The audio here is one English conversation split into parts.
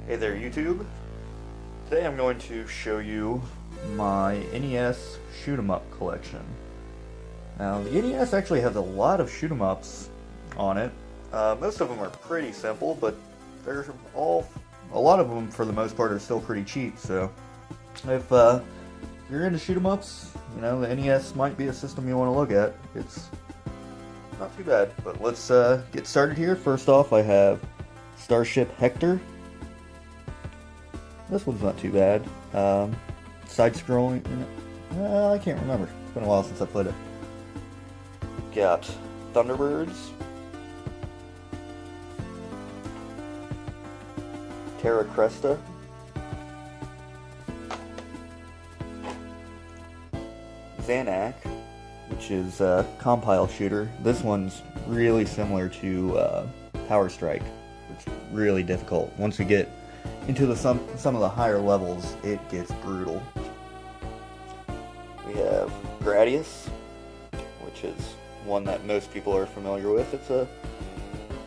Hey there YouTube. Today I'm going to show you my NES shoot 'em up collection. Now the NES actually has a lot of shoot 'em ups on it. Most of them are pretty simple, but a lot of them for the most part are still pretty cheap, so if you're into shoot 'em ups, you know, the NES might be a system you want to look at. It's not too bad, but let's get started here. First off, I have Starship Hector. This one's not too bad. Side-scrolling, I can't remember. It's been a while since I played it. Got Thunderbirds, Terra Cresta, Xanac, which is a compile shooter. This one's really similar to Power Strike. It's really difficult. Once you get into some of the higher levels, it gets brutal. We have Gradius, which is one that most people are familiar with. It's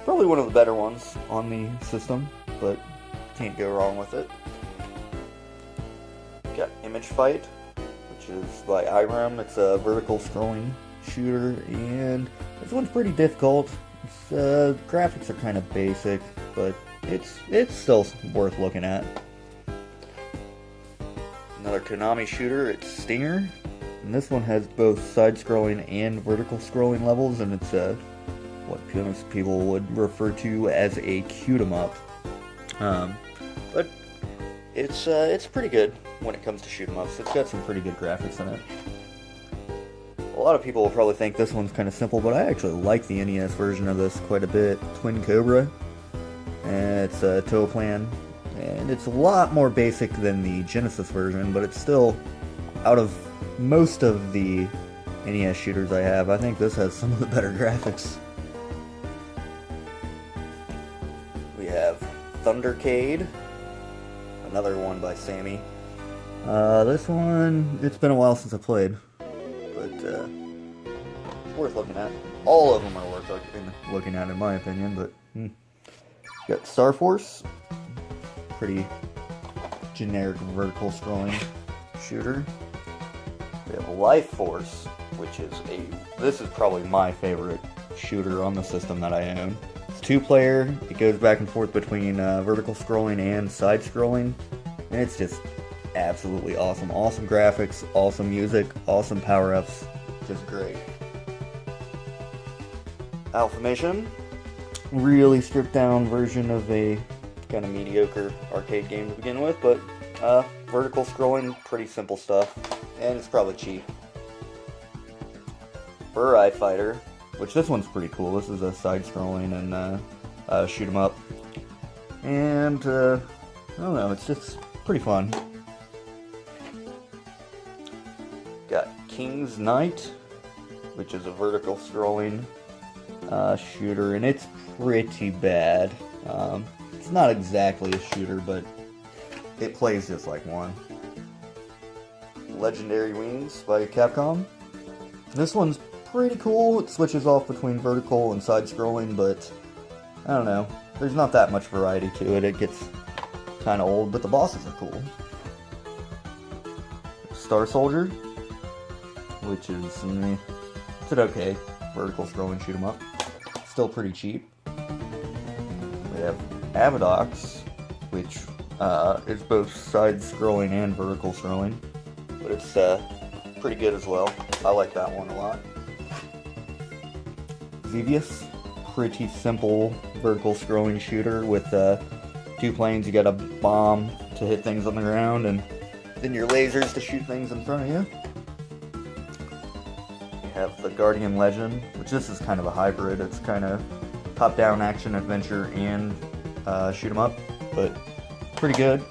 probably one of the better ones on the system, but can't go wrong with it. Got Image Fight, which is by Irem. It's a vertical scrolling shooter, and this one's pretty difficult. Graphics are kind of basic, but it's still worth looking at. Another Konami shooter, it's Stinger, and this one has both side-scrolling and vertical scrolling levels, and it's what most people would refer to as a shoot 'em up. But it's pretty good when it comes to shoot 'em ups. It's got some pretty good graphics in it. A lot of people will probably think this one's kind of simple, but I actually like the NES version of this quite a bit. Twin Cobra. And it's a tow plan, and it's a lot more basic than the Genesis version, but it's still, out of most of the NES shooters I have, I think this has some of the better graphics. We have Thundercade, another one by Sammy. This one, it's been a while since I played, but it's worth looking at. All of them are worth looking at in my opinion, but got Star Force, pretty generic vertical scrolling shooter. We have Life Force, which is this is probably my favorite shooter on the system that I own. It's 2-player, it goes back and forth between vertical scrolling and side scrolling, and it's just absolutely awesome. Awesome graphics, awesome music, awesome power-ups, just great. Alpha Mission. Really stripped down version of a kind of mediocre arcade game to begin with, but vertical scrolling, pretty simple stuff, and it's probably cheap. Burai Fighter, which this one's pretty cool. This is a side-scrolling and shoot 'em up, and I don't know, it's just pretty fun. Got King's Knight, which is a vertical scrolling shooter, and it's pretty bad. It's not exactly a shooter, but it plays just like one. Legendary Wings by Capcom. This one's pretty cool. It switches off between vertical and side scrolling, but I don't know, there's not that much variety to it. It gets kind of old, but the bosses are cool. Star Soldier, which is it's an okay vertical scrolling shoot 'em up. Still pretty cheap. We have Avodox, which is both side-scrolling and vertical scrolling, but it's pretty good as well. I like that one a lot. Xevious, pretty simple vertical scrolling shooter with 2 planes. You got a bomb to hit things on the ground, and then your lasers to shoot things in front of you. Have the Guardian Legend, which this is kind of a hybrid. It's kind of top-down action adventure and shoot 'em up, but pretty good.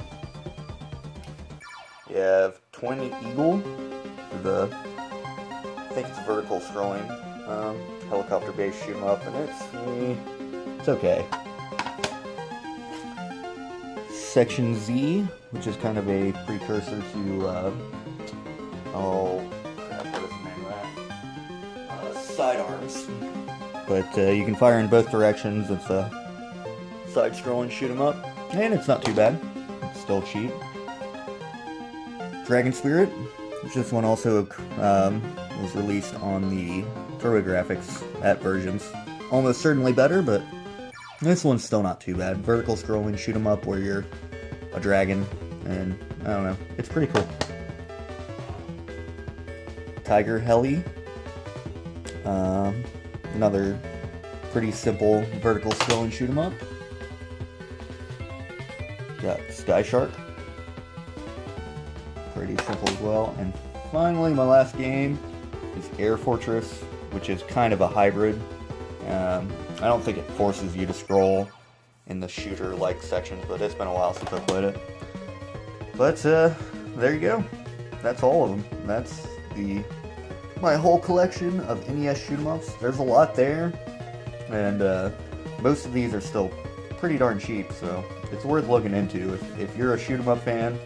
You have Twin Eagle, I think it's vertical scrolling helicopter-based shoot 'em up, and it's okay. Section Z, which is kind of a precursor to Sidearms, but you can fire in both directions. It's a side-scrolling shoot 'em up. and it's not too bad. It's still cheap. Dragon Spirit, which this one also was released on the TurboGrafx at versions. Almost certainly better, but this one's still not too bad. Vertical scrolling shoot 'em up where you're a dragon, and I don't know, it's pretty cool. Tiger Heli, another pretty simple vertical scrolling shoot 'em up. Got Sky Shark, pretty simple as well. And finally, my last game is Air Fortress, which is kind of a hybrid. I don't think it forces you to scroll in the shooter-like sections, but it's been a while since I played it. But there you go. That's all of them. That's my whole collection of NES shoot 'em ups. There's a lot there, and most of these are still pretty darn cheap, so it's worth looking into. If you're a shoot 'em up fan,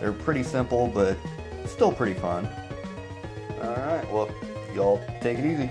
they're pretty simple, but still pretty fun. Alright, well, y'all take it easy.